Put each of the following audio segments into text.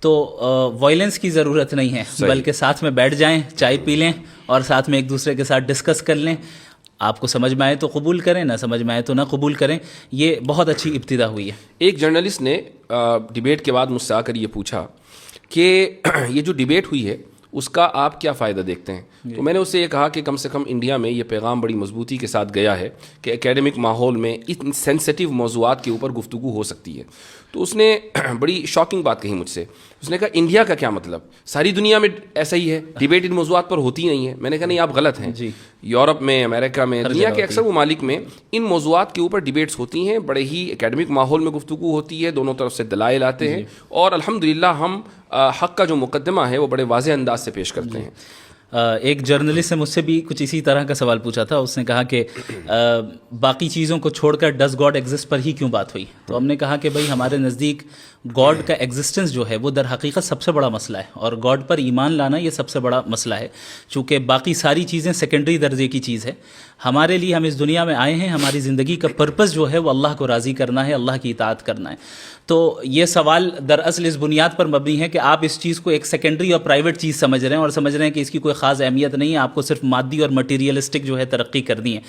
تو وائلنس کی ضرورت نہیں ہے, بلکہ ساتھ میں بیٹھ جائیں, چائے پی لیں اور ساتھ میں ایک دوسرے کے ساتھ ڈسکس کر لیں. آپ کو سمجھ میں آئے تو قبول کریں, نہ سمجھ میں آئے تو نہ قبول کریں. یہ بہت اچھی ابتدا ہوئی ہے. ایک جرنلسٹ نے ڈیبیٹ کے بعد مجھ سے آ کر یہ پوچھا کہ یہ جو ڈیبیٹ ہوئی ہے اس کا آپ کیا فائدہ دیکھتے ہیں؟ تو میں نے اس سے یہ کہا کہ کم سے کم انڈیا میں یہ پیغام بڑی مضبوطی کے ساتھ گیا ہے کہ اکیڈمک ماحول میں ان سینسٹیو موضوعات کے اوپر گفتگو ہو سکتی ہے. تو اس نے بڑی شاکنگ بات کہی مجھ سے. اس نے کہا انڈیا کا کیا مطلب, ساری دنیا میں ایسا ہی ہے, ڈیبیٹ ان موضوعات پر ہوتی نہیں ہے. میں نے کہا نہیں, آپ غلط ہیں. یورپ میں, امریکہ میں, دنیا کے اکثر ممالک میں ان موضوعات کے اوپر ڈیبیٹس ہوتی ہیں, بڑے ہی اکیڈمک ماحول میں گفتگو ہوتی ہے, دونوں طرف سے دلائل آتے ہیں, اور الحمدللہ ہم حق کا جو مقدمہ ہے وہ بڑے واضح انداز سے پیش کرتے ہیں. ایک جرنلسٹ نے مجھ سے بھی کچھ اسی طرح کا سوال پوچھا تھا. اس نے کہا کہ باقی چیزوں کو چھوڑ کر ڈز گاڈ ایگزسٹ پر ہی کیوں بات ہوئی؟ تو ہم نے کہا کہ بھائی ہمارے نزدیک گاڈ کا ایگزسٹنس جو ہے وہ در حقیقت سب سے بڑا مسئلہ ہے, اور گاڈ پر ایمان لانا یہ سب سے بڑا مسئلہ ہے. چونکہ باقی ساری چیزیں سیکنڈری درجے کی چیز ہے. ہمارے لیے, ہم اس دنیا میں آئے ہیں, ہماری زندگی کا پرپس جو ہے وہ اللہ کو راضی کرنا ہے, اللہ کی اطاعت کرنا ہے. تو یہ سوال دراصل اس بنیاد پر مبنی ہے کہ آپ اس چیز کو ایک سیکنڈری اور پرائیویٹ چیز سمجھ رہے ہیں, اور سمجھ رہے ہیں کہ اس کی کوئی خاص اہمیت نہیں ہے, آپ کو صرف مادی اور مٹیریلسٹک جو ہے ترقی کرنی ہے.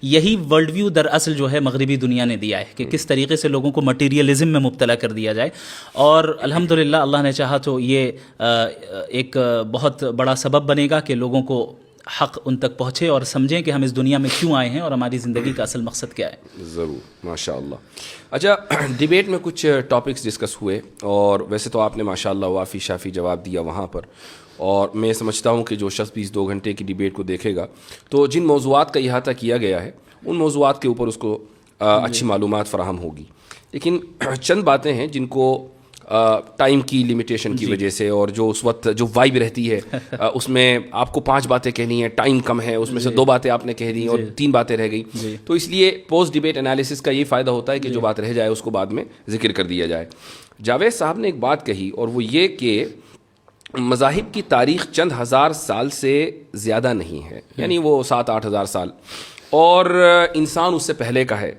یہی ورلڈ ویو دراصل جو ہے مغربی دنیا نے دیا ہے کہ کس طریقے سے لوگوں کو مٹیریلزم میں مبتلا کر دیا جائے. اور الحمدللہ اللہ نے چاہا تو یہ ایک بہت بڑا سبب بنے گا کہ لوگوں کو حق ان تک پہنچے اور سمجھیں کہ ہم اس دنیا میں کیوں آئے ہیں اور ہماری زندگی کا اصل مقصد کیا ہے. ضرور, ماشاء اللہ. اچھا, ڈیبیٹ میں کچھ ٹاپکس ڈسکس ہوئے, اور ویسے تو آپ نے ماشاء اللہ وافی شافی جواب دیا وہاں پر, اور میں سمجھتا ہوں کہ جو شخص بھی اس 2 گھنٹے کی ڈیبیٹ کو دیکھے گا تو جن موضوعات کا احاطہ کیا گیا ہے ان موضوعات کے اوپر اس کو اچھی معلومات فراہم ہوگی. لیکن چند باتیں ہیں جن کو ٹائم کی لمیٹیشن کی وجہ سے, اور جو اس وقت جو وائب رہتی ہے اس میں آپ کو 5 باتیں کہنی ہیں, ٹائم کم ہے, اس میں سے 2 باتیں آپ نے کہہ دی اور 3 باتیں رہ گئی, تو اس لیے پوسٹ ڈیبیٹ انالیسس کا یہ فائدہ ہوتا ہے کہ جو بات رہ جائے اس کو بعد میں ذکر کر دیا جائے. جاوید صاحب نے ایک بات کہی, اور وہ یہ کہ مذاہب کی تاریخ چند ہزار سال سے زیادہ نہیں ہے, یعنی وہ 7-8 ہزار سال, اور انسان اس سے پہلے کا ہے.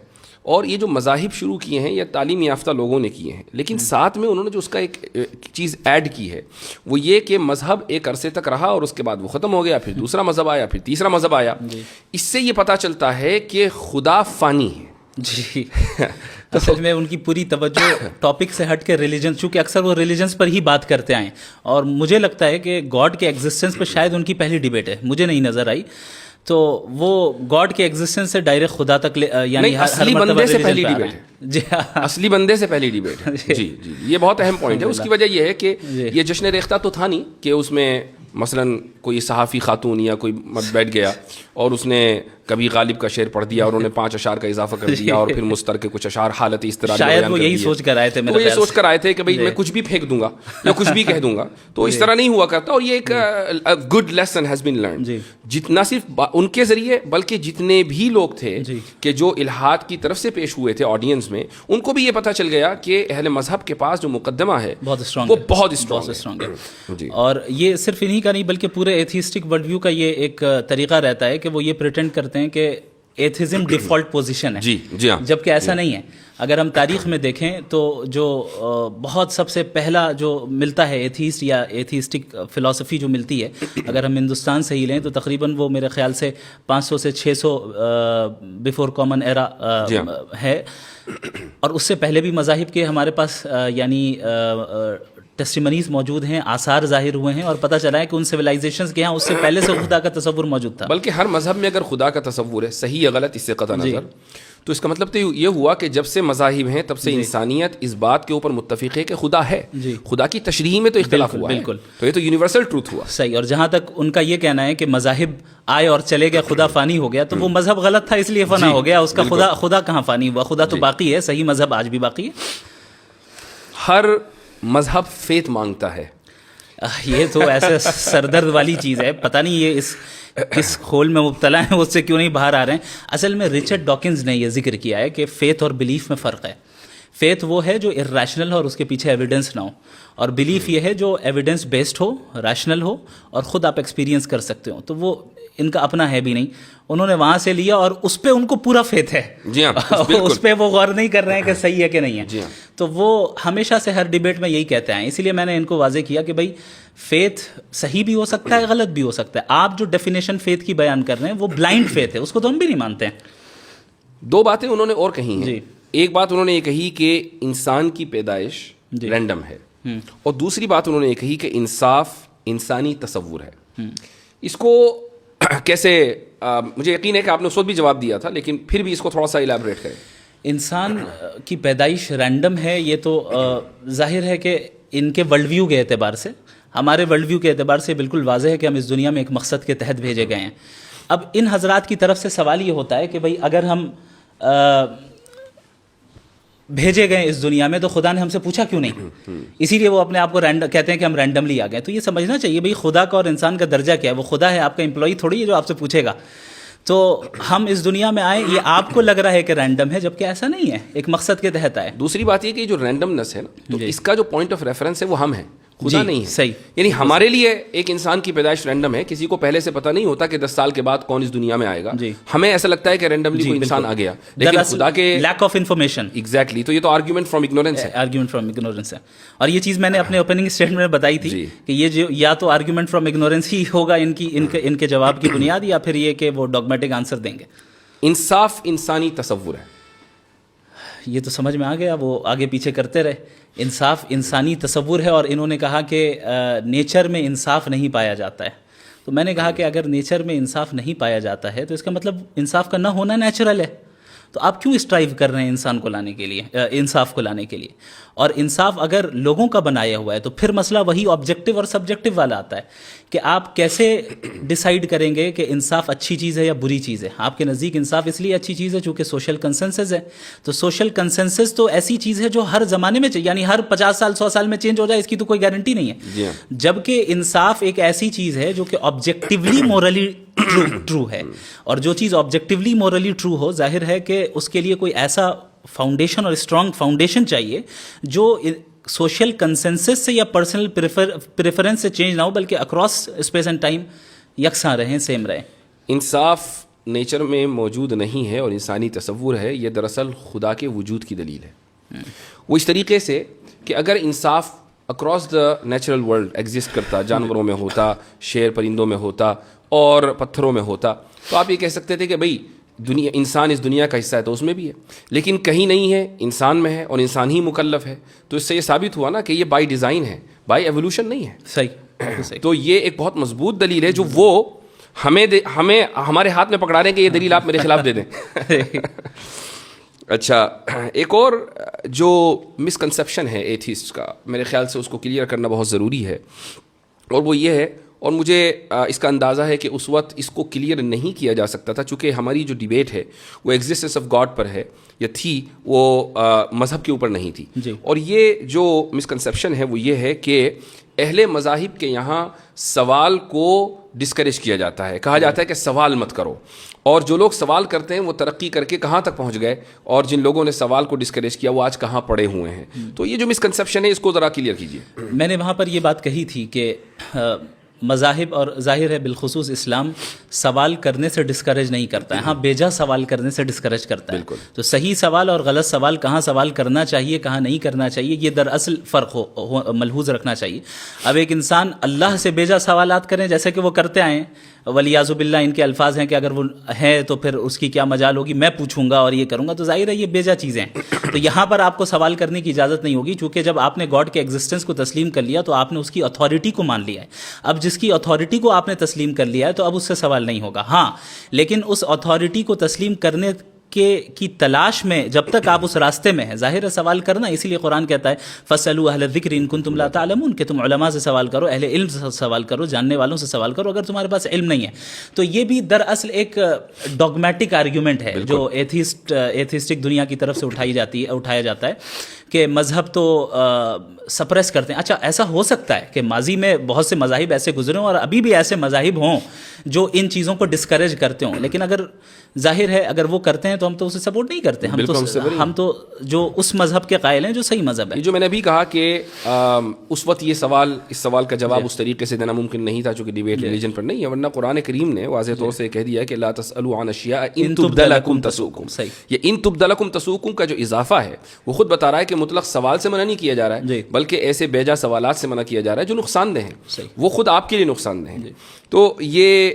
اور یہ جو مذاہب شروع کیے ہیں یہ تعلیم یافتہ لوگوں نے کیے ہیں, لیکن ساتھ میں انہوں نے جو اس کا ایک چیز ایڈ کی ہے وہ یہ کہ مذہب ایک عرصے تک رہا اور اس کے بعد وہ ختم ہو گیا, پھر دوسرا مذہب آیا, پھر تیسرا مذہب آیا. اس سے یہ پتہ چلتا ہے کہ خدا فانی ہے. جی اصل میں ان کی پوری توجہ ٹاپک سے ہٹ کے ریلیجن, چونکہ اکثر وہ ریلیجنس پر ہی بات کرتے آئیں, اور مجھے لگتا ہے کہ گاڈ کے ایگزسٹنس پہ شاید ان کی پہلی ڈیبیٹ ہے, مجھے نہیں نظر آئی. تو وہ گاڈ کے ایگزسٹنس سے ڈائریکٹ خدا تک یعنی اصلی بندے سے پہلی ڈیبیٹ ہے. جی, اصلی بندے سے پہلی ڈیبیٹ ہے. جی جی, یہ بہت اہم پوائنٹ ہے. اس کی وجہ یہ ہے کہ یہ جشن ریختہ تو تھا نہیں کہ اس میں مثلا کوئی صحافی خاتون یا کوئی مرد بیٹھ گیا اور اس نے کبھی غالب کا شعر پڑھ دیا اور انہوں نے 5 اشعار کا اضافہ کر دیا, اور پھر مستر کے کچھ اشعار حالت اس طرح شاید وہ یہی سوچ کر آئے تھے, وہ یہ سوچ کر آئے تھے کہ بھائی میں کچھ بھی پھینک دوں گا یا کچھ بھی کہہ دوں گا. تو اس طرح نہیں ہوا کرتا, اور یہ ایک good lesson has been learned. جتنا صرف ان کے ذریعے بلکہ جتنے بھی لوگ تھے کہ جو الہاد کی طرف سے پیش ہوئے تھے آڈینس میں, ان کو بھی یہ پتہ چل گیا کہ اہل مذہب کے پاس جو مقدمہ ہے وہ بہت اسٹرانگ ہے. اور یہ صرف انہی کا نہیں بلکہ پورے ایتھیسٹک ورلڈ ویو کا یہ ایک طریقہ رہتا ہے کہ وہ یہ پریٹینڈ کرتے ہیں کہ ایتھیزم ڈیفالٹ پوزیشن ہے. جی ہاں, جبکہ ایسا نہیں ہے. اگر ہم تاریخ میں دیکھیں تو جو بہت سب سے پہلا جو ملتا ہے ایتھیسٹ یا ایتھیسٹک فلسفی جو ملتی ہے, اگر ہم ہندوستان سے ہی لیں تو تقریباً وہ میرے خیال سے 500 سے 600 بیفور کامن ایرا ہے, اور اس سے پہلے بھی مذاہب کے ہمارے پاس یعنی ٹیسٹیمنیز موجود ہیں, آثار ظاہر ہوئے ہیں, اور پتہ چلا ہے کہ ان سویلائزیشنز کے یہاں اس سے پہلے سے خدا کا تصور موجود تھا. بلکہ ہر مذہب میں اگر خدا کا تصور ہے, صحیح یا غلط اس سے قطع نظر, تو اس کا مطلب تو یہ ہوا کہ جب سے مذاہب ہیں تب سے انسانیت اس بات کے اوپر متفق ہے کہ خدا ہے. خدا کی تشریح میں تو اختلاف ہوا ہے, تو یہ تو یونیورسل ٹروتھ ہوا. صحیح. اور جہاں تک ان کا یہ کہنا ہے کہ مذاہب آئے اور چلے گئے, خدا فانی ہو گیا, تو وہ مذہب غلط تھا اس لیے فنا ہو گیا. اس کا خدا کہاں فانی ہوا, خدا تو باقی ہے. صحیح مذہب آج بھی باقی ہے. ہر مذہب فیت مانگتا ہے. یہ تو ایسے سردرد والی چیز ہے, پتہ نہیں یہ اس کھول میں مبتلا ہیں, اس سے کیوں نہیں باہر آ رہے ہیں. اصل میں ریچرڈ ڈاکنز نے یہ ذکر کیا ہے کہ فیتھ اور بلیف میں فرق ہے. فیتھ وہ ہے جو ارریشنل ہو اور اس کے پیچھے ایویڈنس نہ ہو, اور بلیف یہ ہے جو ایویڈنس بیسڈ ہو, ریشنل ہو, اور خود آپ ایکسپیرینس کر سکتے ہو. تو وہ ان کا اپنا ہے بھی نہیں, انہوں نے وہاں سے لیا اور اس پہ ان کو پورا فیتھ ہے. جی ہاں, اس پہ وہ غور نہیں کر رہے ہیں کہ صحیح ہے کہ نہیں ہے. جی ہاں. تو وہ ہمیشہ سے ہر ڈیبیٹ میں یہی کہتے ہیں, اسی لیے میں نے ان کو واضح کیا کہ بھائی فیتھ صحیح بھی ہو سکتا ہے, غلط بھی ہو سکتا ہے. آپ جو ڈیفینیشن فیتھ کی بیان کر رہے ہیں وہ بلائنڈ فیتھ ہے, اس کو تو ہم بھی نہیں مانتے ہیں. دو باتیں انہوں نے اور کہی ہیں. جی. ایک بات انہوں نے یہ کہی کہ انسان کی پیدائش رینڈم ہے, اور دوسری بات انہوں نے یہ کہی کہ انصاف انسانی تصور ہے. اس کو کیسے, مجھے یقین ہے کہ آپ نے اس وقت بھی جواب دیا تھا, لیکن پھر بھی اس کو تھوڑا سا الیبوریٹ کریں. انسان کی پیدائش رینڈم ہے, یہ تو ظاہر ہے کہ ان کے ورلڈ ویو کے اعتبار سے, ہمارے ورلڈ ویو کے اعتبار سے بالکل واضح ہے کہ ہم اس دنیا میں ایک مقصد کے تحت بھیجے گئے ہیں. اب ان حضرات کی طرف سے سوال یہ ہوتا ہے کہ بھائی اگر ہم بھیجے گئے اس دنیا میں تو خدا نے ہم سے پوچھا کیوں نہیں, اسی لیے وہ اپنے آپ کو کہتے ہیں کہ ہم رینڈملی آ گئے. تو یہ سمجھنا چاہیے بھائی خدا کا اور انسان کا درجہ کیا ہے. وہ خدا ہے, آپ کا امپلائی تھوڑی ہے جو آپ سے پوچھے گا. تو ہم اس دنیا میں آئے, یہ آپ کو لگ رہا ہے کہ رینڈم ہے, جبکہ ایسا نہیں ہے, ایک مقصد کے تحت آئے. دوسری بات یہ کہ جو رینڈمنس ہے نا, تو اس کا جو پوائنٹ آف ریفرنس ہے وہ ہم ہیں, خدا نہیں ہے. صحیح. یعنی ہمارے لیے ایک انسان کی پیدائش رینڈم ہے, کسی کو پہلے سے پتہ نہیں ہوتا کہ 10 سال کے بعد کون اس دنیا میں آئے گا. ہمیں ایسا لگتا ہے کہ رینڈملی کوئی انسان آ گیا, لیکن خدا کے لیک آف انفارمیشن. ایگزیکٹلی. تو یہ تو آرگیومنٹ فرام اگنورینس ہے. آرگیومنٹ فرام اگنورینس ہے. اور یہ چیز میں نے اپنے اوپننگ اسٹیٹمنٹ میں بتائی تھی کہ یہ جو یا تو آرگیومنٹ فرام اگنورینس ہی ہوگا ان کے جواب کی بنیاد, یا پھر یہ کہ وہ ڈاگمیٹک آنسر دیں گے. انصاف انسانی تصور ہے, یہ تو سمجھ میں آ گیا, وہ آگے پیچھے کرتے رہے. انصاف انسانی تصور ہے, اور انہوں نے کہا کہ نیچر میں انصاف نہیں پایا جاتا ہے. تو میں نے کہا کہ اگر نیچر میں انصاف نہیں پایا جاتا ہے تو اس کا مطلب انصاف کا نہ ہونا نیچرل ہے. تو آپ کیوں اسٹرائیو کر رہے ہیں انسان کو لانے کے لیے, انصاف کو لانے کے لیے؟ اور انصاف اگر لوگوں کا بنایا ہوا ہے تو پھر مسئلہ وہی آبجیکٹو اور سبجیکٹو والا آتا ہے کہ آپ کیسے ڈیسائیڈ کریں گے کہ انصاف اچھی چیز ہے یا بری چیز ہے. آپ کے نزدیک انصاف اس لیے اچھی چیز ہے چونکہ سوشل کنسنسس ہے. تو سوشل کنسنسس تو ایسی چیز ہے جو ہر زمانے میں یعنی ہر 50 سال 100 سال میں چینج ہو جائے, اس کی تو کوئی گارنٹی نہیں ہے. جبکہ انصاف ایک ایسی چیز ہے جو کہ آبجیکٹیولی مورلی ٹرو ہے, اور جو چیز آبجیکٹیولی مورلی ٹرو ہو, ظاہر ہے کہ اس کے لیے کوئی ایسا فاؤنڈیشن اور اسٹرانگ فاؤنڈیشن چاہیے جو سوشل کنسنسس سے یا پرسنل پریفرنس سے چینج نہ ہو, بلکہ اکراس اسپیس اینڈ ٹائم یکساں رہیں, سیم رہیں. انصاف نیچر میں موجود نہیں ہے اور انسانی تصور ہے, یہ دراصل خدا کے وجود کی دلیل ہے. وہ اس طریقے سے کہ اگر انصاف across the natural world exist کرتا, جانوروں میں ہوتا, شیر پرندوں میں ہوتا اور پتھروں میں ہوتا, تو آپ یہ کہہ سکتے تھے کہ بھئی دنیا, انسان اس دنیا کا حصہ ہے تو اس میں بھی ہے, لیکن کہیں نہیں ہے, انسان میں ہے اور انسان ہی مکلف ہے. تو اس سے یہ ثابت ہوا نا کہ یہ بائی ڈیزائن ہے, بائی ایولیوشن نہیں ہے. صحیح. تو یہ ایک بہت مضبوط دلیل ہے جو وہ ہمیں ہمارے ہاتھ میں پکڑا رہے ہیں کہ یہ دلیل آپ میرے خلاف دے دیں. اچھا, ایک اور جو مسکنسیپشن ہے ایتھیسٹ کا, میرے خیال سے اس کو کلیئر کرنا بہت ضروری ہے, اور وہ یہ ہے, اور مجھے اس کا اندازہ ہے کہ اس وقت اس کو کلیئر نہیں کیا جا سکتا تھا چونکہ ہماری جو ڈیبیٹ ہے وہ ایگزسٹنس آف گاڈ پر ہے یا تھی, وہ مذہب کے اوپر نہیں تھی. اور یہ جو مسکنسیپشن ہے وہ یہ ہے کہ اہل مذاہب کے یہاں سوال کو ڈسکریج کیا جاتا ہے, کہا جاتا ہے کہ سوال مت کرو, اور جو لوگ سوال کرتے ہیں وہ ترقی کر کے کہاں تک پہنچ گئے, اور جن لوگوں نے سوال کو ڈسکریج کیا وہ آج کہاں پڑے ہوئے ہیں. تو یہ جو مسکنسیپشن ہے اس کو ذرا کلیئر کیجیے. میں نے وہاں پر یہ بات کہی تھی کہ مذاہب اور ظاہر ہے بالخصوص اسلام سوال کرنے سے ڈسکریج نہیں کرتا ہے, ہاں بیجا سوال کرنے سے ڈسکریج کرتا ہے. تو صحیح سوال اور غلط سوال, کہاں سوال کرنا چاہیے کہاں نہیں کرنا چاہیے, یہ دراصل فرق ملحوظ رکھنا چاہیے. اب ایک انسان اللہ سے بیجا سوالات کریں جیسے کہ وہ کرتے آئے ہیں, ولیعذ باللہ ان کے الفاظ ہیں کہ اگر وہ ہے تو پھر اس کی کیا مجال ہوگی, میں پوچھوں گا اور یہ کروں گا, تو ظاہر ہے یہ بیجا چیزیں ہیں. تو یہاں پر آپ کو سوال کرنے کی اجازت نہیں ہوگی, چونکہ جب آپ نے گاڈ کے ایگزسٹنس کو تسلیم کر لیا تو آپ نے اس کی اتھارٹی کو مان لیا ہے. اب جس کی اتھارٹی کو آپ نے تسلیم کر لیا ہے تو اب اس سے سوال نہیں ہوگا. ہاں, لیکن اس اتھارٹی کو تسلیم کرنے کی تلاش میں جب تک آپ اس راستے میں ہیں, ظاہر ہے سوال کرنا, اسی لیے قرآن کہتا ہے فَاسْأَلُوا أَهْلَ الذِّكْرِ إِن كُنتُمْ لَا تَعْلَمُونَ, کہ تم علماء سے سوال کرو, اہل علم سے سوال کرو, جاننے والوں سے سوال کرو اگر تمہارے پاس علم نہیں ہے. تو یہ بھی دراصل ایک ڈوگمیٹک آرگیومنٹ ہے جو ایتھیسٹک دنیا کی طرف سے اٹھایا جاتا ہے کہ مذہب تو سپریس کرتے ہیں. اچھا ایسا ہو سکتا ہے کہ ماضی میں بہت سے مذاہب ایسے گزرے ہوں اور ابھی بھی ایسے مذاہب ہوں جو ان چیزوں کو ڈسکریج کرتے ہوں, لیکن اگر ظاہر ہے اگر وہ کرتے ہیں تو ہم تو اسے سپورٹ نہیں کرتے. ہم تو جو اس مذہب کے قائل ہیں جو صحیح مذہب ہے. جو میں نے ابھی کہا کہ اس وقت یہ اس سوال کا جواب اس طریقے سے دینا ممکن نہیں تھا چونکہ ڈیبیٹ ریلیجن پر نہیں ہے, ورنہ قرآن کریم نے واضح طور سے کہہ دیا ہے کہ لا تسألوا عن اشیاء ان تبد لکم تسؤکم. یہ ان تبد لکم تسؤکم کا جو اضافہ ہے وہ خود بتا رہا ہے کہ مطلق سوال سے منع نہیں کیا جا رہا ہے بلکہ ایسے بیجا سوالات سے منع کیا جا رہا ہے جو نقصان دہ ہیں, وہ خود آپ کے لیے نقصان دہ ہیں. تو یہ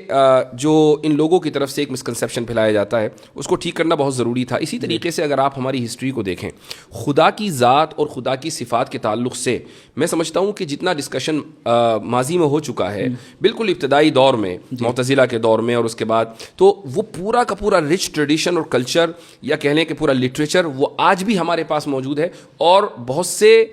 جو ان لوگوں کی طرف سے ایک مسکنسیپشن پھیلایا جاتا ہے اس کو ٹھیک کرنا بہت ضروری تھا. اسی طریقے سے اگر آپ ہماری ہسٹری کو دیکھیں, خدا کی ذات اور خدا کی صفات کے تعلق سے میں سمجھتا ہوں کہ جتنا ڈسکشن ماضی میں ہو چکا ہے بالکل ابتدائی دور میں معتزلہ کے دور میں اور اس کے بعد, تو وہ پورا کا پورا رچ ٹریڈیشن اور کلچر یا کہہ لیں کہ پورا لٹریچر وہ آج بھی ہمارے پاس موجود ہے. اور بہت سے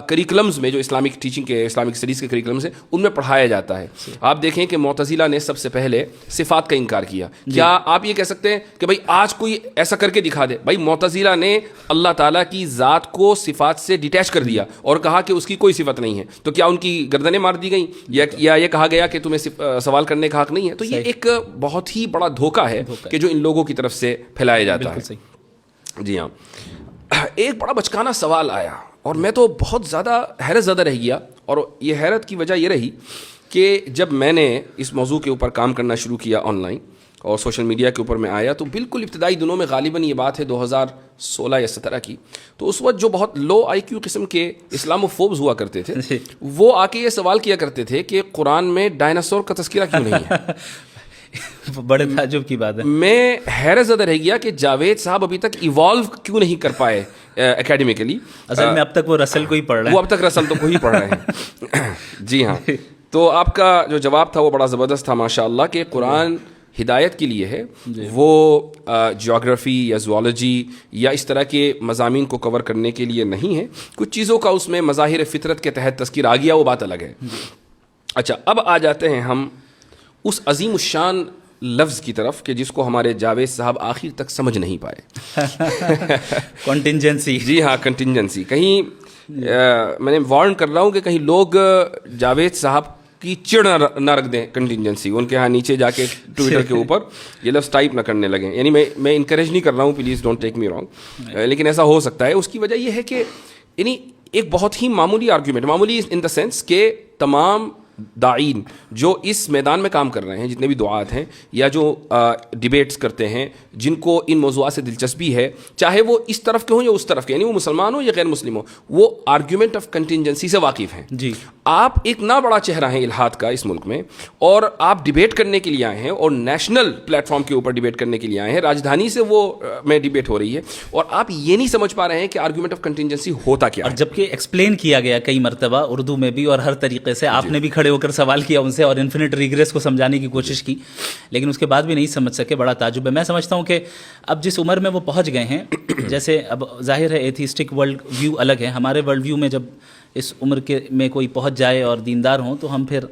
کریکلمز میں جو اسلامک ٹیچنگ کے اسلامک اسٹڈیز کے کریکلمز ہیں ان میں پڑھایا جاتا ہے. آپ دیکھیں کہ معتزلہ نے سب سے پہلے صفات کا انکار کیا. کیا آپ یہ کہہ سکتے ہیں کہ بھائی آج کوئی ایسا کر کے دکھا دے؟ بھائی معتزلہ نے اللہ تعالیٰ کی ذات کو صفات سے ڈیٹیچ کر دیا اور کہا کہ اس کی کوئی صفت نہیں ہے, تو کیا ان کی گردنیں مار دی گئیں یا یہ کہا گیا کہ تمہیں سوال کرنے کا حق نہیں ہے؟ تو یہ ایک بہت ہی بڑا دھوکہ ہے کہ جو ان لوگوں کی طرف سے پھیلایا جاتا ہے. جی ہاں, ایک بڑا بچکانا سوال آیا اور میں تو بہت زیادہ حیرت زدہ رہ گیا, اور یہ حیرت کی وجہ یہ رہی کہ جب میں نے اس موضوع کے اوپر کام کرنا شروع کیا آن لائن اور سوشل میڈیا کے اوپر میں آیا, تو بالکل ابتدائی دنوں میں غالباً یہ بات ہے 2016 یا 17 کی, تو اس وقت جو بہت لو آئی کیو قسم کے اسلاموفوبز ہوا کرتے تھے وہ آ کے یہ سوال کیا کرتے تھے کہ قرآن میں ڈائناسور کا تذکرہ کیوں نہیں ہے. بڑے تعجب کی بات ہے. میں حیرت زدہ رہ گیا کہ جاوید صاحب ابھی تک ایوالو کیوں نہیں کر پائے اکیڈمیکلی. اصل میں اب تک وہ رسل کو ہی پڑھ رہے ہیں. وہ اب تک رسل تو کو ہی پڑھ رہے ہیں. جی ہاں, تو آپ کا جو جواب تھا وہ بڑا زبردست تھا ماشاء اللہ, کہ قرآن ہدایت کے لیے ہے, وہ جیوگرافی یا زوالوجی یا اس طرح کے مضامین کو کور کرنے کے لیے نہیں ہے. کچھ چیزوں کا اس میں مظاہر فطرت کے تحت تذکر آ گیا, وہ بات الگ ہے. اچھا, اب آ جاتے ہیں ہم اس عظیم الشان لفظ کی طرف کہ جس کو ہمارے جاوید صاحب آخر تک سمجھ نہیں پائے. کنٹینجنسی. جی ہاں, کنٹینجنسی. کہیں میں نے وارن کر رہا ہوں کہ کہیں لوگ جاوید صاحب کی چڑ نہ رکھ دیں کنٹینجنسی, ان کے ہاں نیچے جا کے ٹویٹر کے اوپر یہ لفظ ٹائپ نہ کرنے لگیں. یعنی میں انکریج نہیں کر رہا ہوں, please don't take me wrong, لیکن ایسا ہو سکتا ہے. اس کی وجہ یہ ہے کہ یعنی ایک بہت ہی معمولی آرگیومنٹ, معمولی ان دا سینس کہ تمام داعین جو اس میدان میں کام کر رہے ہیں, جتنے بھی دعات ہیں یا جو ڈیبیٹس کرتے ہیں, جن کو ان موضوعات سے دلچسپی ہے, چاہے وہ اس طرف کے ہوں یا اس طرف کے, یعنی وہ مسلمان ہوں یا غیر مسلم ہوں, وہ آرگیومنٹ آف کنٹینجنسی سے واقف ہیں. جی, آپ ایک نہ بڑا چہرہ ہیں الہاد کا اس ملک میں, اور آپ ڈیبیٹ کرنے کے لیے آئے ہیں اور نیشنل پلیٹ فارم کے اوپر ڈیبیٹ کرنے کے لیے آئے ہیں. راجدھانی سے وہ میں ڈیبیٹ ہو رہی ہے اور آپ یہ نہیں سمجھ پا رہے ہیں کہ آرگیومنٹ آف کنٹینجنسی ہوتا کیا ہے. اور جبکہ ایکسپلین کیا گیا کئی مرتبہ اردو میں بھی اور ہر طریقے سے, آپ نے بھی کھڑے ہو کر سوال کیا سے اور انفینٹ ریگریس کو سمجھانے کی کوشش کی, لیکن اس کے بعد بھی نہیں سمجھ سکے. بڑا تعجب ہے. میں سمجھتا ہوں کہ اب جس عمر میں وہ پہنچ گئے ہیں, جیسے اب ظاہر ہے ایتھیسٹک ورلڈ ویو الگ ہے, ہمارے ورلڈ ویو میں جب اس عمر کے میں کوئی پہنچ جائے اور دیندار ہوں تو ہم پھر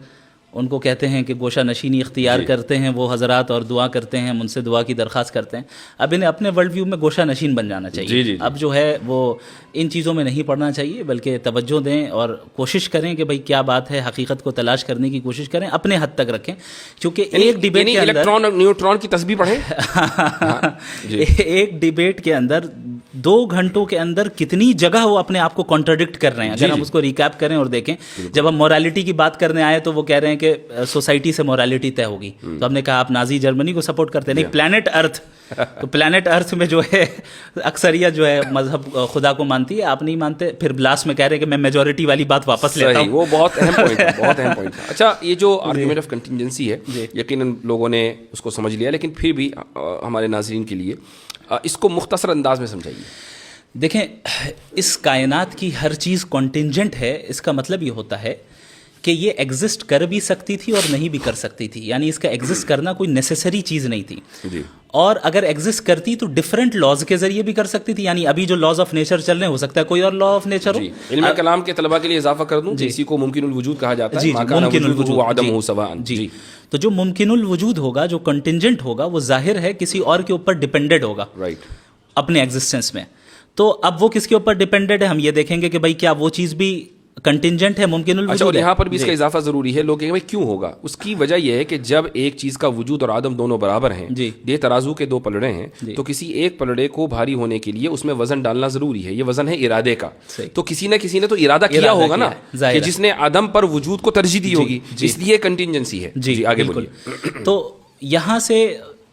ان کو کہتے ہیں کہ گوشہ نشینی اختیار کرتے ہیں وہ حضرات اور دعا کرتے ہیں, ہم ان سے دعا کی درخواست کرتے ہیں. اب انہیں اپنے ورلڈ ویو میں گوشہ نشین بن جانا چاہیے. اب جو ہے وہ ان چیزوں میں نہیں پڑنا چاہیے, بلکہ توجہ دیں اور کوشش کریں کہ بھئی کیا بات ہے, حقیقت کو تلاش کرنے کی کوشش کریں, اپنے حد تک رکھیں. کیونکہ ایک ڈیبیٹ کے اندر الیکٹران اور نیوٹران کی تسبیح پڑھیں. ایک ڈیبیٹ کے اندر 2 گھنٹوں کے اندر کتنی جگہ وہ اپنے آپ کو کانٹرڈکٹ کر رہے ہیں. اگر ہم اس کو ریکیپ کریں اور دیکھیں, جب ہم مورالیٹی کی بات کرنے آئے تو وہ کہہ رہے ہیں کہ سوسائٹی سے مورالیٹی طے ہوگی, تو ہم نے کہا آپ نازی جرمنی کو سپورٹ کرتے ہیں. نہیں, پلانٹ ارتھ, تو پلانٹ ارتھ میں جو ہے اکثریت جو ہے مذہب خدا کو مانتی ہے, آپ نہیں مانتے. پھر لاسٹ میں کہہ رہے ہیں کہ میں میجورٹی والی بات واپس لیتا ہوں. وہ بہت اہم پوائنٹ ہے, بہت اہم پوائنٹ ہے. اچھا, یہ جو آرگیومنٹ آف کنٹینجنسی ہے یقیناً لوگوں نے اس کو سمجھ لیا, لیکن پھر بھی ہمارے ناظرین کے لیے اس کو مختصر انداز میں سمجھائیے. دیکھیں, اس کائنات کی ہر چیز کنٹینجنٹ ہے. اس کا مطلب یہ ہوتا ہے کہ یہ ایگزسٹ کر بھی سکتی تھی اور نہیں بھی کر سکتی تھی, یعنی اس کا ایگزسٹ کرنا کوئی نیسیسری چیز نہیں تھی. اور اگر ایگزسٹ کرتی تو ڈفرینٹ لاز کے ذریعے بھی کر سکتی تھی. یعنی ابھی جو لاز آف نیچر چل رہے ہیں, ہو سکتا ہے کوئی اور لا آف نیچر ہو. علم کلام کے طلباء کے لیے اضافہ کر دوں, اسی کو ممکن الوجود کہا جاتا ہے. ممکن الوجود عدم ہو سواء. جی, تو جو ممکن الوجود ہوگا, جو کنٹینجنٹ ہوگا, وہ ظاہر ہے کسی اور کے اوپر ڈپینڈڈ ہوگا اپنے ایگزسٹنس میں. تو اب وہ کس کے اوپر ڈیپینڈنٹ ہے؟ ہم یہ دیکھیں گے کہ بھائی کیا وہ چیز بھی کنٹینجنٹ ہے، ممکن الوجود ہے. اور یہاں پر بھی اس کا اضافہ ضروری ہے. لوگ کہیں گے کیوں ہوگا؟ اس کی وجہ یہ ہے کہ جب ایک چیز کا وجود اور عدم دونوں برابر ہیں، یہ ترازو کے دو پلڑے ہیں، تو کسی ایک پلڑے کو بھاری ہونے کے لیے اس میں وزن ڈالنا ضروری ہے. یہ وزن ہے ارادے کا. تو کسی نہ تو ارادہ کیا ہوگا نا، کہ جس نے عدم پر وجود کو ترجیح دی ہوگی، اس لیے کنٹینجنسی ہے. جی آگے بولیے. تو یہاں سے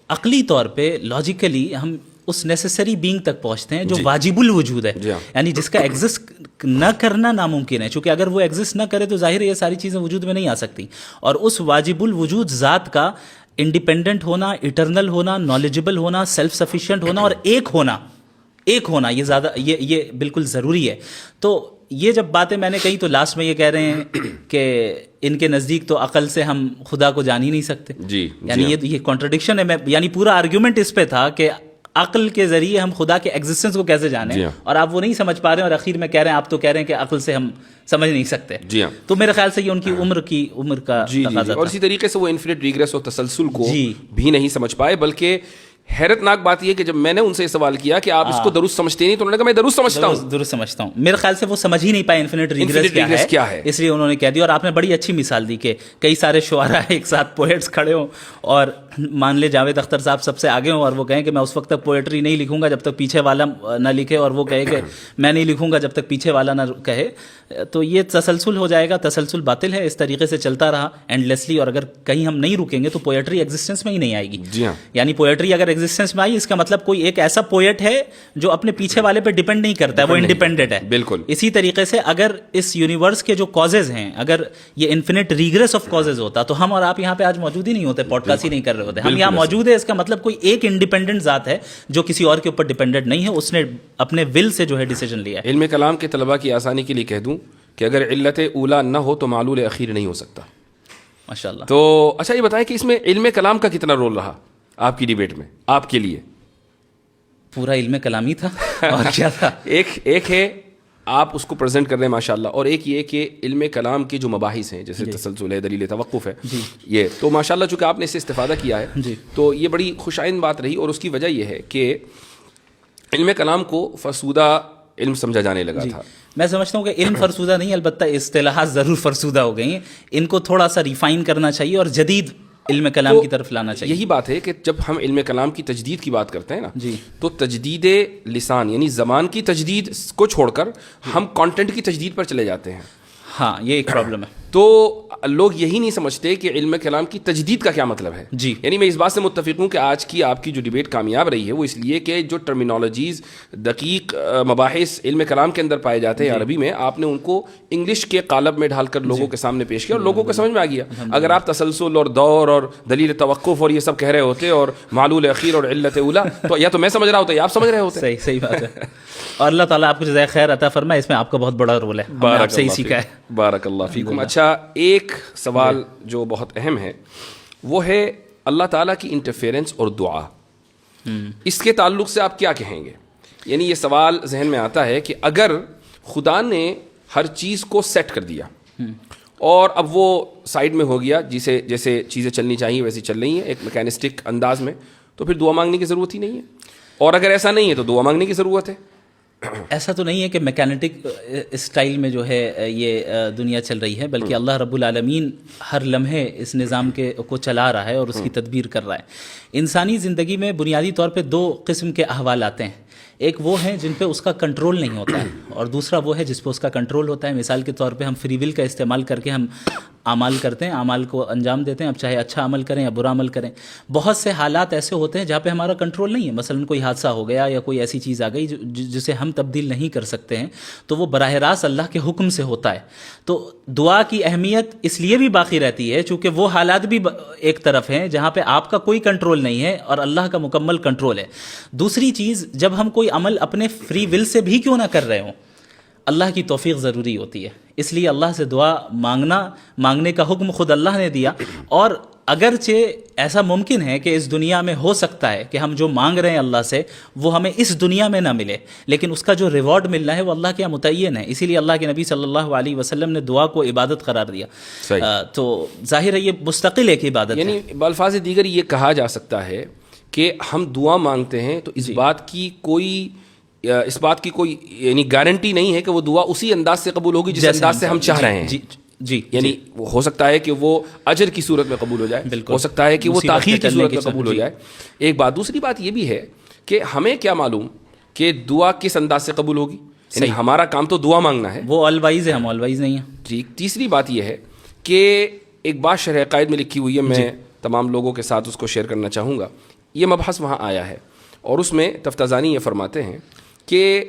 عقلی طور پہ لاجیکلی ہم اس نیسیسری بینگ تک پہنچتے ہیں جو واجب الوجود ہے، یعنی جس کا ایگزسٹ نہ کرنا ناممکن ہے. چونکہ اگر وہ ایگزسٹ نہ کرے تو ظاہر ہے یہ ساری چیزیں وجود میں نہیں آ سکتی. اور اس واجب الوجود ذات کا انڈیپینڈنٹ ہونا، ایٹرنل ہونا، نالجبل ہونا، سیلف سفیشینٹ ہونا اور ایک ہونا یہ بالکل ضروری ہے. تو یہ جب باتیں میں نے کہی تو لاسٹ میں یہ کہہ رہے ہیں کہ ان کے نزدیک تو عقل سے ہم خدا کو جان ہی نہیں سکتے. یعنی یہ کانٹرڈکشن ہے. یعنی پورا آرگیومنٹ اس پہ تھا کہ عقل کے ذریعے ہم خدا کے ایگزسٹنس کو کیسے جانیں، اور آپ وہ نہیں سمجھ پا رہے ہیں، اور اخیر میں کہہ رہے ہیں آپ تو کہہ رہے ہیں کہ عقل سے ہم سمجھ نہیں سکتے. تو میرے خیال سے یہ ان کی عمر کا تقاضا تھا. اور اسی طریقے سے وہ انفینٹ ریگریس اور تسلسل کو بھی نہیں سمجھ پائے. بلکہ حیرت ناک بات یہ کہ جب میں نے ان سے یہ سوال کیا کہ آپ اس کو درست سمجھتے نہیں، تو انہوں نے کہا میں درست سمجھتا ہوں. میرے خیال سے وہ سمجھ ہی نہیں پائے انفینٹ ریگریس کیا ہے، اس لیے انہوں نے کہہ دیا. اور آپ نے بڑی اچھی مثال دی کہ کئی سارے شعراء ایک ساتھ پوئٹس کھڑے ہوں اور مان لے جاوید اختر صاحب سب سے آگے ہوں، اور وہ کہیں کہ میں اس وقت تک پوئٹری نہیں لکھوں گا جب تک پیچھے والا نہ لکھے، اور وہ کہے کہ میں نہیں لکھوں گا جب تک پیچھے والا نہ کہے. تو یہ تسلسل ہو جائے گا. تسلسل باطل ہے. اس طریقے سے چلتا رہا اینڈلیسلی، اور اگر کہیں ہم نہیں رکیں گے تو پوئٹری ایگزسٹنس میں ہی نہیں آئے گی. یعنی پوئٹری اگر ایگزسٹنس میں آئی، اس کا مطلب کوئی ایک ایسا پوئٹ ہے جو اپنے پیچھے والے پہ ڈیپینڈ نہیں کرتا ہے، وہ انڈیپینڈنٹ ہے. بالکل اسی طریقے سے اگر اس یونیورس کے جو کازز ہیں، اگر یہ انفینٹ ریگریس آف کازز ہوتا تو ہم اور آپ یہاں پہ آج موجود ہی نہیں ہوتے، پوڈ کاسٹ ہی نہیں کر رہے ہوتے. ہم یہاں موجود ہے، اس کا مطلب کوئی ایک انڈیپینڈنٹ ذات ہے جو کسی اور کے اوپر ڈیپینڈنٹ نہیں ہے، اس نے اپنے ول سے جو ہے ڈیسیجن لیا ہے. علم کلام کے طلباء کی آسانی کے لیے کہہ دوں کہ اگر علت اولا نہ ہو تو معلول اخیر نہیں ہو سکتا. ماشاء اللہ. تو اچھا یہ بتائیں کہ اس میں علم کلام کا کتنا رول رہا آپ کی ڈیبیٹ میں؟ آپ کے لیے پورا علم کلامی تھا اور کیا تھا. ایک ہے آپ اس کو پریزنٹ کر رہے ہیں ماشاءاللہ، اور ایک یہ کہ علم کلام کے جو مباحث ہیں جیسے تسلسل ہے، دلیل توقف ہے، یہ تو ماشاءاللہ چونکہ آپ نے اس سے استفادہ کیا ہے تو یہ بڑی خوش آئند بات رہی. اور اس کی وجہ یہ ہے کہ علم کلام کو فرسودہ علم سمجھا جانے لگا تھا. میں سمجھتا ہوں کہ علم فرسودہ نہیں، البتہ اصطلاحات ضرور فرسودہ ہو گئی ہیں. ان کو تھوڑا سا ریفائن کرنا چاہیے اور جدید علم کلام کی طرف لانا چاہیے. یہی بات ہے کہ جب ہم علم کلام کی تجدید کی بات کرتے ہیں نا، تو تجدید لسان یعنی زبان کی تجدید کو چھوڑ کر ہم کانٹینٹ کی تجدید پر چلے جاتے ہیں. ہاں یہ ایک پرابلم ہے. تو لوگ یہی نہیں سمجھتے کہ علم کلام کی تجدید کا کیا مطلب ہے. یعنی میں اس بات سے متفق ہوں کہ آج کی آپ کی جو ڈیبیٹ کامیاب رہی ہے وہ اس لیے کہ جو ٹرمینالوجیز دقیق مباحث علم کلام کے اندر پائے جاتے ہیں عربی میں، آپ نے ان کو انگلش کے قالب میں ڈھال کر لوگوں کے سامنے پیش کیا اور لوگوں کو سمجھ میں آ گیا. اگر آپ تسلسل اور دور اور دلیل توقف اور یہ سب کہہ رہے ہوتے اور معلول اخیر اور علت اولا، تو یا تو میں سمجھ رہا ہوتا یا آپ سمجھ رہے ہوتے. صحیح بات ہے. اور اللہ تعالیٰ آپ کو جزائے خیر عطا فرمائے. اس میں آپ کا بہت بڑا رول ہے، آپ سے ہی سیکھا ہے. بارک اللہ فیکم. اچھا ایک سوال جو بہت اہم ہے وہ ہے اللہ تعالیٰ کی انٹرفیرنس اور دعا. اس کے تعلق سے آپ کیا کہیں گے؟ یعنی یہ سوال ذہن میں آتا ہے کہ اگر خدا نے ہر چیز کو سیٹ کر دیا اور اب وہ سائیڈ میں ہو گیا، جیسے چیزیں چلنی چاہیے ویسی چل رہی ہیں ایک میکینسٹک انداز میں، تو پھر دعا مانگنے کی ضرورت ہی نہیں ہے. اور اگر ایسا نہیں ہے تو دعا مانگنے کی ضرورت ہے. ایسا تو نہیں ہے کہ میکینٹک اسٹائل میں جو ہے یہ دنیا چل رہی ہے، بلکہ اللہ رب العالمین ہر لمحے اس نظام کو چلا رہا ہے اور اس کی تدبیر کر رہا ہے. انسانی زندگی میں بنیادی طور پہ دو قسم کے احوال آتے ہیں. ایک وہ ہیں جن پہ اس کا کنٹرول نہیں ہوتا ہے، اور دوسرا وہ ہے جس پہ اس کا کنٹرول ہوتا ہے. مثال کے طور پہ ہم فری ول کا استعمال کر کے ہم اعمال کرتے ہیں، اعمال کو انجام دیتے ہیں، اب چاہے اچھا عمل کریں یا برا عمل کریں. بہت سے حالات ایسے ہوتے ہیں جہاں پہ ہمارا کنٹرول نہیں ہے. مثلا کوئی حادثہ ہو گیا یا کوئی ایسی چیز آ گئی جسے ہم تبدیل نہیں کر سکتے ہیں، تو وہ براہ راست اللہ کے حکم سے ہوتا ہے. تو دعا کی اہمیت اس لیے بھی باقی رہتی ہے چونکہ وہ حالات بھی ایک طرف ہیں جہاں پہ آپ کا کوئی کنٹرول نہیں ہے اور اللہ کا مکمل کنٹرول ہے. دوسری چیز، جب ہم کوئی عمل اپنے فری ول سے بھی کیوں نہ کر رہے ہوں، اللہ کی توفیق ضروری ہوتی ہے. اس لیے اللہ سے دعا مانگنے کا حکم خود اللہ نے دیا. اور اگرچہ ایسا ممکن ہے کہ اس دنیا میں ہو سکتا ہے کہ ہم جو مانگ رہے ہیں اللہ سے وہ ہمیں اس دنیا میں نہ ملے، لیکن اس کا جو ریوارڈ ملنا ہے وہ اللہ کے یہاں متعین ہے. اسی لیے اللہ کے نبی صلی اللہ علیہ وسلم نے دعا کو عبادت قرار دیا. تو ظاہر ہے یہ مستقل ایک عبادت ہے. یعنی بالفاظ دیگر یہ کہا جا سکتا ہے کہ ہم دعا مانگتے ہیں تو اس بات کی کوئی اس بات کی کوئی یعنی گارنٹی نہیں ہے کہ وہ دعا اسی انداز سے قبول ہوگی جس انداز سے ہم چاہ رہے ہیں. جی یعنی ہو سکتا ہے کہ وہ اجر کی صورت میں قبول ہو جائے, ہو سکتا ہے کہ وہ تاخیر کی صورت میں قبول ہو جائے. ایک بات. دوسری بات یہ بھی ہے کہ ہمیں کیا معلوم کہ دعا کس انداز سے قبول ہوگی. یعنی ہمارا کام تو دعا مانگنا ہے, وہ آل وائز ہے, ہم آل وائز نہیں ہیں. جی. تیسری بات یہ ہے کہ ایک بات شرح عقائد میں لکھی ہوئی ہے, میں تمام لوگوں کے ساتھ اس کو شیئر کرنا چاہوں گا. یہ مبحث وہاں آیا ہے اور اس میں تفتازانی یہ فرماتے ہیں کہ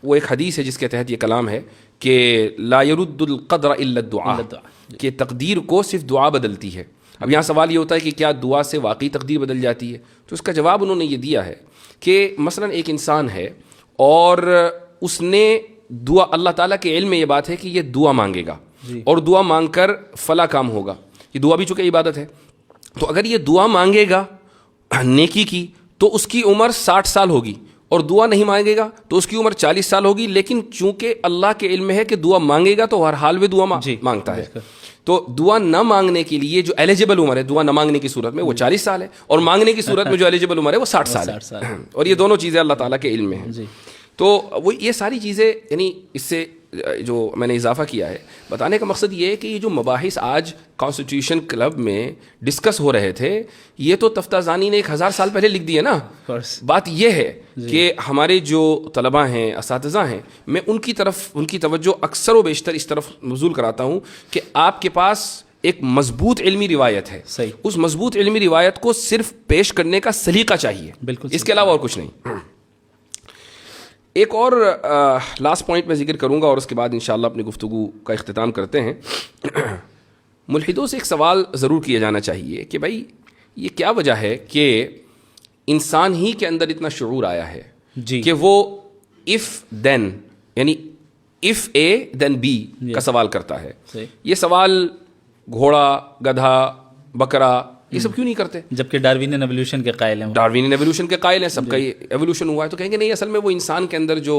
وہ ایک حدیث ہے جس کے تحت یہ کلام ہے کہ لا يرد القدر الا الدعاء, کہ تقدیر کو صرف دعا بدلتی ہے. اب یہاں سوال یہ ہوتا ہے کہ کیا دعا سے واقعی تقدیر بدل جاتی ہے؟ تو اس کا جواب انہوں نے یہ دیا ہے کہ مثلا ایک انسان ہے اور اس نے دعا, اللہ تعالیٰ کے علم میں یہ بات ہے کہ یہ دعا مانگے گا اور دعا مانگ کر فلاں کام ہوگا. یہ دعا بھی چونکہ عبادت ہے, تو اگر یہ دعا مانگے گا نیکی کی تو اس کی عمر 60 سال ہوگی, اور دعا نہیں مانگے گا تو اس کی عمر 40 سال ہوگی. لیکن چونکہ اللہ کے علم میں ہے کہ دعا مانگے گا تو ہر حال میں دعا مانگتا ہے, تو دعا نہ مانگنے کے لیے جو ایلیجیبل عمر ہے دعا نہ مانگنے کی صورت میں وہ 40 سال ہے, اور مانگنے کی صورت میں جو ایلیجیبل عمر ہے وہ 60 سال ہے. اور یہ دونوں چیزیں اللہ تعالیٰ کے علم میں ہیں. تو وہ یہ ساری چیزیں, یعنی اس سے جو میں نے اضافہ کیا ہے بتانے کا مقصد یہ ہے کہ یہ جو مباحث آج کانسٹیٹیوشن کلب میں ڈسکس ہو رہے تھے, یہ تو تفتازانی نے 1000 سال پہلے لکھ دیے نا. بات یہ ہے کہ ہمارے جو طلباء ہیں, اساتذہ ہیں, میں ان کی توجہ اکثر و بیشتر اس طرف مبذول کراتا ہوں کہ آپ کے پاس ایک مضبوط علمی روایت ہے, اس مضبوط علمی روایت کو صرف پیش کرنے کا سلیقہ چاہیے, اس کے علاوہ اور کچھ نہیں. ایک اور لاسٹ پوائنٹ میں ذکر کروں گا اور اس کے بعد انشاءاللہ اپنی گفتگو کا اختتام کرتے ہیں. ملحدوں سے ایک سوال ضرور کیا جانا چاہیے کہ بھائی یہ کیا وجہ ہے کہ انسان ہی کے اندر اتنا شعور آیا ہے کہ وہ if then یعنی if A then B کا سوال کرتا ہے. یہ سوال گھوڑا, گدھا, بکرا یہ سب کیوں نہیں کرتے؟ جبکہ ڈاروینین ایوولوشن کے قائل ہیں. ڈاروینین ایوولوشن کے قائل ہیں, سب کا ایوولوشن ہوا ہے. تو کہیں گے نہیں, اصل میں وہ انسان کے اندر جو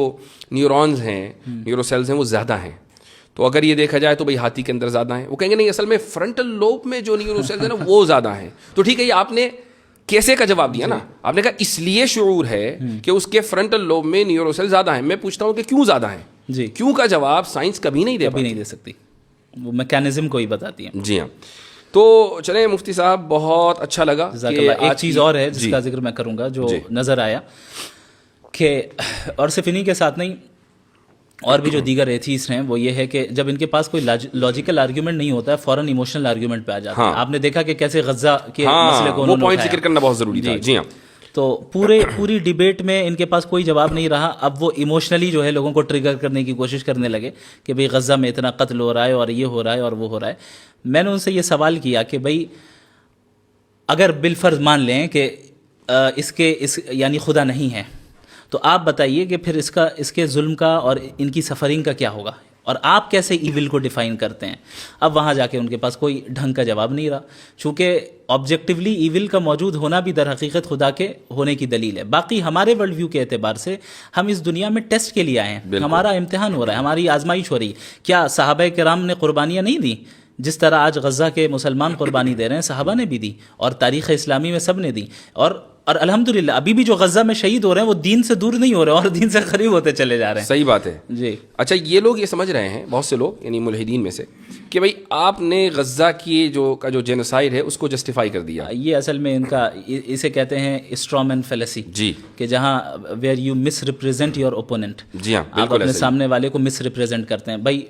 نیورونز ہیں, نیورو سیلز ہیں, وہ زیادہ ہیں. تو اگر یہ دیکھا جائے تو بھئی ہاتھی کے اندر زیادہ ہیں. وہ کہیں گے نہیں, اصل میں فرنٹل لوب میں جو نیورو سیلز ہیں نا وہ زیادہ ہیں. تو ٹھیک ہے, یہ آپ نے کیسے کا جواب دیا نا, آپ نے کہا اس لیے شعور ہے کہ اس کے فرنٹل لوب میں نیورو سیل زیادہ ہیں. میں پوچھتا ہوں کہ کیوں زیادہ ہیں؟ کیوں کا جواب سائنس کبھی نہیں دے سکتی, وہ میکینزم کو ہی بتاتی ہے. جی ہاں. تو چلیں مفتی صاحب, بہت اچھا لگا. ایک چیز اور ہے جس کا ذکر میں کروں گا جو نظر آیا کہ, اور صرف انہی کے ساتھ نہیں, اور بھی جو دیگر ایتھیسٹ ہیں وہ یہ ہے کہ جب ان کے پاس کوئی لاجیکل آرگیومنٹ نہیں ہوتا ہے فوراً ایموشنل آرگیومنٹ پہ آ جاتے ہیں. آپ نے دیکھا کہ کیسے غزہ کے مسئلے کو انہوں نے پوائنٹ ذکر کرنا بہت ضروری تھا. جی ہاں. تو پوری ڈیبیٹ میں ان کے پاس کوئی جواب نہیں رہا. اب وہ ایموشنلی جو ہے لوگوں کو ٹریگر کرنے کی کوشش کرنے لگے کہ بھئی غزہ میں اتنا قتل ہو رہا ہے اور یہ ہو رہا ہے اور وہ ہو رہا ہے. میں نے ان سے یہ سوال کیا کہ بھئی اگر بالفرض مان لیں کہ اس یعنی خدا نہیں ہے, تو آپ بتائیے کہ پھر اس کے ظلم کا اور ان کی سفرنگ کا کیا ہوگا, اور آپ کیسے ایول کو ڈیفائن کرتے ہیں؟ اب وہاں جا کے ان کے پاس کوئی ڈھنگ کا جواب نہیں رہا, چونکہ آبجیکٹیولی ایول کا موجود ہونا بھی در حقیقت خدا کے ہونے کی دلیل ہے. باقی ہمارے ورلڈ ویو کے اعتبار سے ہم اس دنیا میں ٹیسٹ کے لیے آئے ہیں, ہمارا امتحان ہو رہا ہے, ہماری آزمائش ہو رہی ہے. کیا صحابہ کرام نے قربانیاں نہیں دیں؟ جس طرح آج غزہ کے مسلمان قربانی دے رہے ہیں, صحابہ نے بھی دی, اور تاریخ اسلامی میں سب نے دی. اور الحمدللہ ابھی بھی جو غزہ میں شہید ہو رہے ہیں وہ دین سے دور نہیں ہو رہے اور دین سے قریب ہوتے چلے جا رہے ہیں. صحیح بات ہے. جی. اچھا, یہ لوگ یہ سمجھ رہے ہیں, بہت سے لوگ یعنی ملحدین میں سے, کہ بھئی آپ نے غزہ کی جو جینوسائیڈ ہے اس کو جسٹیفائی کر دیا. یہ اصل میں ان کا اسے کہتے ہیں اسٹرامین فیلیسی. جی. کہ جہاں where you must represent your opponent. جی ہاں, آپ اپنے سامنے والے کو مس ریپرزینٹ کرتے ہیں. بھائی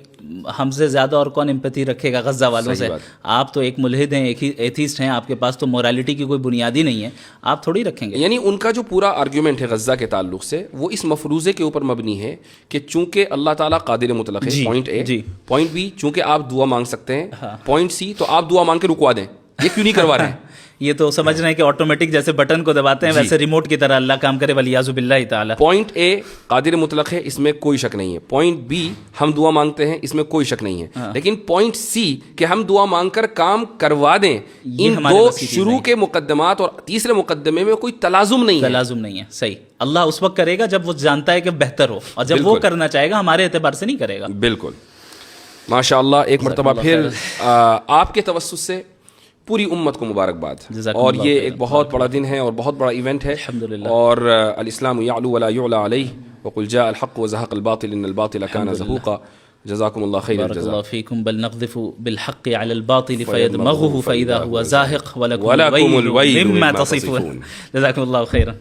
ہم سے زیادہ اور کون امپیتھی رکھے گا غزہ والوں سے؟ آپ تو ایک ملحد ہیں, ایک ایتھیسٹ ہیں, آپ کے پاس تو مورالیٹی کی کوئی بنیاد ہی نہیں ہے, آپ تھوڑی رکھیں گے. یعنی ان کا جو پورا آرگیومنٹ ہے غزہ کے تعلق سے وہ اس مفروضے کے اوپر مبنی ہے کہ چونکہ اللہ تعالیٰ قادر مطلق ہے, پوائنٹ اے. پوائنٹ بی, چونکہ آپ دعا مانگ سکتے ہیں. پوائنٹ سی, تو آپ دعا مانگ کے رکوا دیں. یہ کیوں نہیں کروا رہے ہیں؟ یہ تو سمجھ رہے ہیں کہ آٹومیٹک جیسے بٹن کو دباتے ہیں ویسے ریموٹ کی طرح اللہ کام کرے, ولیعوذ باللہ تعالی. پوائنٹ اے قادر مطلق ہے, اس میں کوئی شک نہیں ہے. پوائنٹ بی ہم دعا مانگتے ہیں, اس میں کوئی شک نہیں ہے. لیکن پوائنٹ سی کہ ہم دعا مانگ کر کام کروا دیں, ان دو شروع کے مقدمات اور تیسرے مقدمے میں کوئی تلازم نہیں ہے. صحیح. اللہ اس وقت کرے گا جب وہ جانتا ہے کہ بہتر ہو, اور جب وہ کرنا چاہے گا ہمارے اعتبار سے نہیں کرے گا. بالکل. ماشاء اللہ. ایک مرتبہ پھر آپ کے توسط سے پوری امت کو مبارکباد. جزاکم اور اللہ یہ خیرا. ایک بہت بڑا دن ہے اور بہت بڑا ایونٹ ہے. الحمدللہ. اور الاسلام یعلو ولا یعلى علیہ وقل جاء الحق وزهق الباطل ان الباطل كان زهوقا. جزاكم الله خير بارك الجزاء. الله فيكم. بل نقذف بالحق على الباطل فيدمغه فإذا هو زاهق ولكم الويل الويل مما مما تصفون. تصفون. جزاكم الله خيرا.